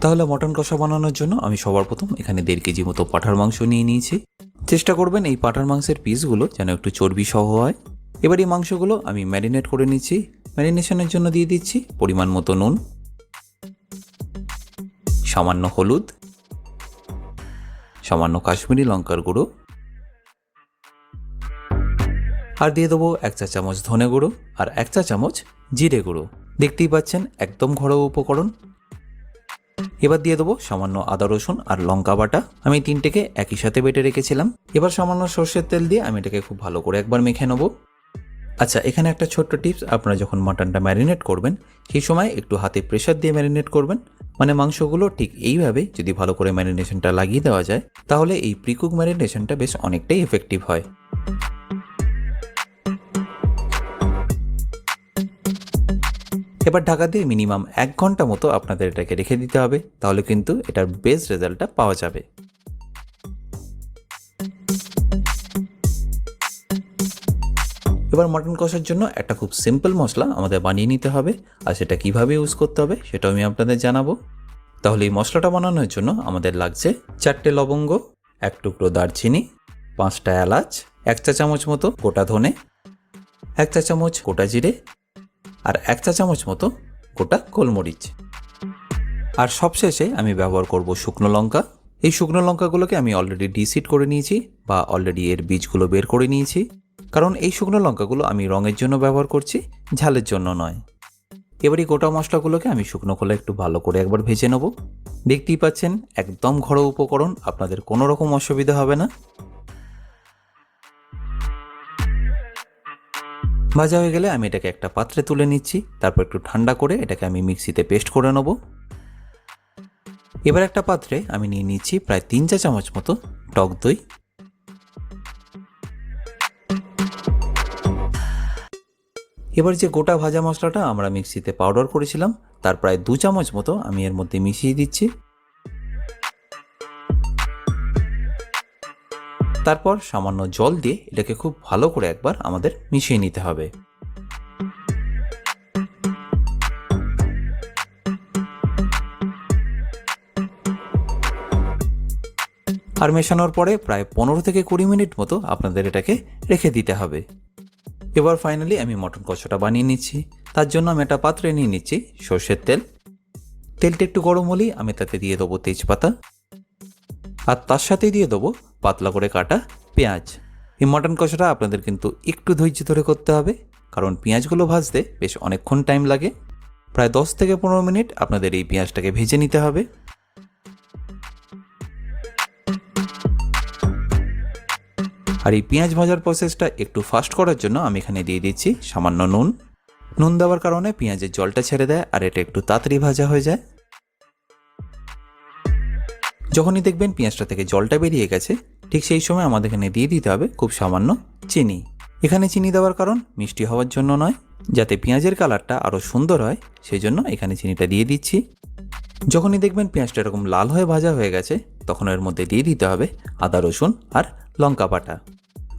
তাহলে মটন কষা বানানোর জন্য আমি সবার প্রথম এখানে 1.5 কেজি মতো পাঁঠার মাংস নিয়ে নিয়েছি। চেষ্টা করবেন এই পাঁঠার মাংসের পিসগুলো যেন একটু চর্বি সহ হয়। এবার এই মাংসগুলো আমি ম্যারিনেট করে নিচ্ছি। ম্যারিনেশনের জন্য দিয়ে দিচ্ছি পরিমাণ মতো নুন, সামান্য হলুদ, সামান্য কাশ্মীরি লঙ্কার গুঁড়ো, আর দিয়ে দেবো 1 চা চামচ ধনে গুঁড়ো আর 1 চা চামচ জিরে গুঁড়ো। দেখতেই পাচ্ছেন একদম ঘরোয়া উপকরণ। এবার দিয়ে দেবো সামান্য আদা রসুন আর লঙ্কা বাটা। আমি 3টেকে একই সাথে বেটে রেখেছিলাম। এবার সামান্য সর্ষের তেল দিয়ে আমি এটাকে খুব ভালো করে একবার মেখে নেবো। আচ্ছা, এখানে একটা ছোট্ট টিপস, আপনারা যখন মাটনটা ম্যারিনেট করবেন সেই সময় একটু হাতে প্রেসার দিয়ে ম্যারিনেট করবেন। মানে মাংসগুলো ঠিক এইভাবে যদি ভালো করে ম্যারিনেশনটা লাগিয়ে দেওয়া যায় তাহলে এই প্রিকুক ম্যারিনেশনটা বেশ অনেকটাই এফেক্টিভ হয়। এবার ঢাকা দিয়ে মিনিমাম 1 ঘন্টা মতো আপনাদের এটাকে রেখে দিতে হবে, তাহলে কিন্তু এটার বেস্ট রেজাল্টটা পাওয়া যাবে। এবার মটন কষার জন্য একটা খুব সিম্পল মশলা আমাদের বানিয়ে নিতে হবে, আর সেটা কিভাবে ইউজ করতে হবে সেটাও আমি আপনাদের জানাবো। তাহলে এই মশলাটা বানানোর জন্য আমাদের লাগছে 4টে লবঙ্গ, 1 টুকরো দারচিনি, 5টা এলাচ, 1 চা চামচ মতো গোটা ধনে, 1 চা চামচ গোটা জিরে, আর 1 চা চামচ মতো গোটা গোলমরিচ। আর সবশেষে আমি ব্যবহার করব শুকনো লঙ্কা। এই শুকনো লঙ্কাগুলোকে আমি অলরেডি ডিসিড করে নিয়েছি বা অলরেডি এর বীজগুলো বের করে নিয়েছি, কারণ এই শুকনো লঙ্কাগুলো আমি রঙের জন্য ব্যবহার করছি, ঝালের জন্য নয়। এবার এই গোটা মশলাগুলোকে আমি শুকনো খোলায় একটু ভালো করে একবার ভেজে নেব। দেখতেই পাচ্ছেন একদম ঘরোয়া উপকরণ, আপনাদের কোনো রকম অসুবিধা হবে না। ভাজা হয়ে গেলে আমি এটাকে একটা পাত্রে তুলে নিচ্ছি, তারপর একটু ঠান্ডা করে এটাকে আমি মিক্সিতে পেস্ট করে নেব। এবার একটা পাত্রে আমি নিয়ে নিচ্ছি প্রায় 3 চা চামচ মতো টক দই। এবার যে গোটা ভাজা মশলাটা আমরা মিক্সিতে পাউডার করেছিলাম তার প্রায় 2 চামচ মতো আমি এর মধ্যে মিশিয়ে দিচ্ছি। তারপর সামান্য জল দিয়ে এটাকে খুব ভালো করে একবার আমাদের মিশিয়ে নিতে হবে। আর মেশানোর পরে প্রায় 15 থেকে 20 মিনিট মতো আপনাদের এটাকে রেখে দিতে হবে। এবার ফাইনালি আমি মটন কষাটা বানিয়ে নিচ্ছি। তার জন্য আমি একটা পাত্রে নিয়ে নিচ্ছি সর্ষের তেল। তেলটা একটু গরম হলেই আমি তাতে দিয়ে দেবো তেজপাতা, আর তার সাথে দিয়ে দেবো পাতলা করে কাটা পেঁয়াজ। এই মটন কষাটা আপনাদের কিন্তু একটু ধৈর্য ধরে করতে হবে, কারণ পেঁয়াজগুলো ভাজতে বেশ অনেকক্ষণ টাইম লাগে। প্রায় 10 থেকে 15 মিনিট আপনাদের এই পেঁয়াজটাকে ভেজে নিতে হবে। আর এই পেঁয়াজ ভাজার প্রসেসটা একটু ফাস্ট করার জন্য আমি এখানে দিয়ে দিচ্ছি সামান্য নুন। নুন দেওয়ার কারণে পেঁয়াজের জলটা ছেড়ে দেয় আর এটা একটু তাড়াতাড়ি ভাজা হয়ে যায়। যখনই দেখবেন পেঁয়াজটা থেকে জলটা বেরিয়ে গেছে ঠিক সেই সময় আমাদের এখানে দিয়ে দিতে হবে খুব সামান্য চিনি। এখানে চিনি দেওয়ার কারণ মিষ্টি হওয়ার জন্য নয়, যাতে পেঁয়াজের কালারটা আরও সুন্দর হয় সেই জন্য এখানে চিনিটা দিয়ে দিচ্ছি। যখনই দেখবেন পেঁয়াজটা এরকম লাল হয়ে ভাজা হয়ে গেছে তখন এর মধ্যে দিয়ে দিতে হবে আদা রসুন আর লঙ্কা বাটা।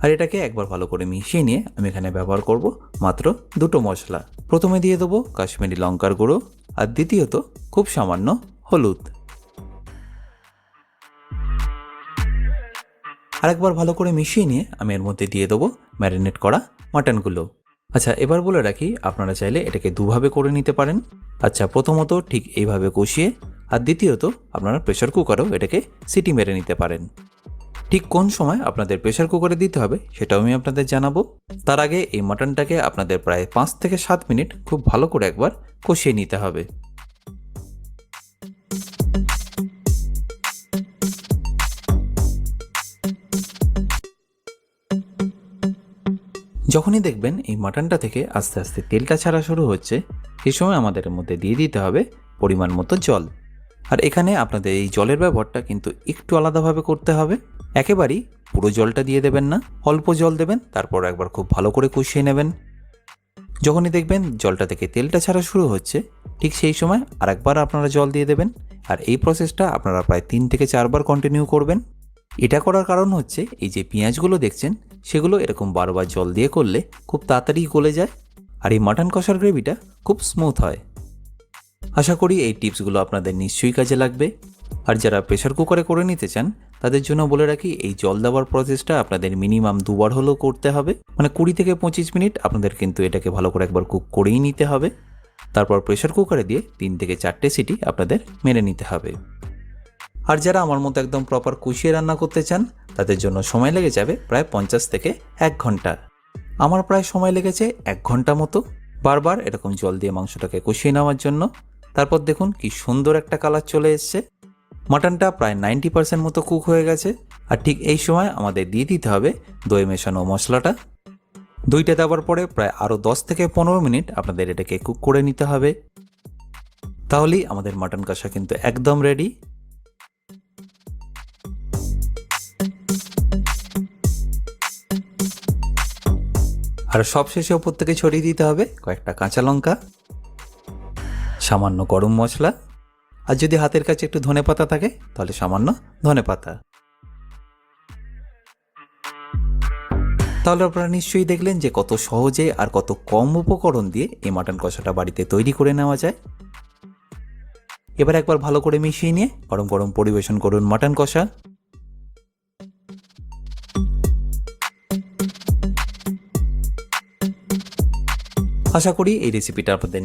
আর এটাকে একবার ভালো করে মিশিয়ে নিয়ে আমি এখানে ব্যবহার করব মাত্র 2টো মশলা। প্রথমে দিয়ে দেবো কাশ্মীরি লঙ্কার গুঁড়ো, আর দ্বিতীয়ত খুব সামান্য হলুদ। আরেকবার ভালো করে মিশিয়ে নিয়ে আমি এর মধ্যে দিয়ে দেবো ম্যারিনেট করা মাটনগুলো। আচ্ছা, এবার বলে রাখি আপনারা চাইলে এটাকে দুভাবে করে নিতে পারেন। আচ্ছা, প্রথমত ঠিক এইভাবে কষিয়ে, আর দ্বিতীয়ত আপনারা প্রেশার কুকারেও এটাকে সিটি মেরে নিতে পারেন। ঠিক কোন সময় আপনাদের প্রেশার কুকারে দিতে হবে সেটাও আমি আপনাদের জানাবো। তার আগে এই মাটনটাকে আপনাদের প্রায় 5 থেকে 7 মিনিট খুব ভালো করে একবার কষিয়ে নিতে হবে। যখনই দেখবেন এই মাটনটা থেকে আস্তে আস্তে তেলটা ছাড়া শুরু হচ্ছে সেই সময় আমাদের এর মধ্যে দিয়ে দিতে হবে পরিমাণ মতো জল। আর এখানে আপনাদের এই জলের ব্যবহারটা কিন্তু একটু আলাদাভাবে করতে হবে। একেবারেই পুরো জলটা দিয়ে দেবেন না, অল্প জল দেবেন, তারপর একবার খুব ভালো করে কষিয়ে নেবেন। যখনই দেখবেন জলটা থেকে তেলটা ছাড়া শুরু হচ্ছে ঠিক সেই সময় আরেকবার আপনারা জল দিয়ে দেবেন। আর এই প্রসেসটা আপনারা প্রায় 3 থেকে 4 বার কন্টিনিউ করবেন। এটা করার কারণ হচ্ছে এই যে পেঁয়াজগুলো দেখছেন সেগুলো এরকম বারবার জল দিয়ে করলে খুব তাড়াতাড়ি গলে যায়, আর এই মাটন কষার গ্রেভিটা খুব স্মুথ হয়। আশা করি এই টিপসগুলো আপনাদের নিশ্চয়ই কাজে লাগবে। আর যারা প্রেসার কুকারে করে নিতে চান তাদের জন্য বলে রাখি, এই জল দেওয়ার প্রসেসটা আপনাদের মিনিমাম 2বার হলেও করতে হবে। মানে 20 থেকে 25 মিনিট আপনাদের কিন্তু এটাকে ভালো করে একবার কুক করেই নিতে হবে। তারপর প্রেসার কুকারে দিয়ে 3 থেকে 4টে সিটি আপনাদের মেরে নিতে হবে। আর যারা আমার মতো একদম প্রপার কষিয়ে রান্না করতে চান তাদের জন্য সময় লেগে যাবে প্রায় 50 থেকে 1 ঘন্টা। আমার প্রায় সময় লেগেছে 1 ঘন্টা মতো বারবার এরকম জল দিয়ে মাংসটাকে কষিয়ে নেওয়ার জন্য। তারপর দেখুন কি সুন্দর একটা কালার চলে এসছে। মাটনটা প্রায় 90% মতো কুক হয়ে গেছে। আর ঠিক এই সময় আমাদের দিয়ে দিতে হবে দই মেশানো মশলাটা। দইটা দেওয়ার পরে প্রায় আরও 10 থেকে 15 মিনিট আপনাদের এটাকে কুক করে নিতে হবে। তাহলেই আমাদের মাটন কষা কিন্তু একদম রেডি। আর সবশেষে ওপর থেকে ছড়িয়ে দিতে হবে কয়েকটা কাঁচা লঙ্কা, সামান্য গরম মশলা, আর যদি হাতের কাছে একটু ধনেপাতা থাকে তাহলে সামান্য ধনেপাতা। তাহলে আপনারা নিশ্চয়ই দেখলেন যে কত সহজে আর কত কম উপকরণ দিয়ে এই মাটন কষাটা বাড়িতে তৈরি করে নেওয়া যায়। এবার একবার ভালো করে মিশিয়ে নিয়ে গরম গরম পরিবেশন করুন মাটন কষা। আশা করি এই রেসিপিটা আপনাদের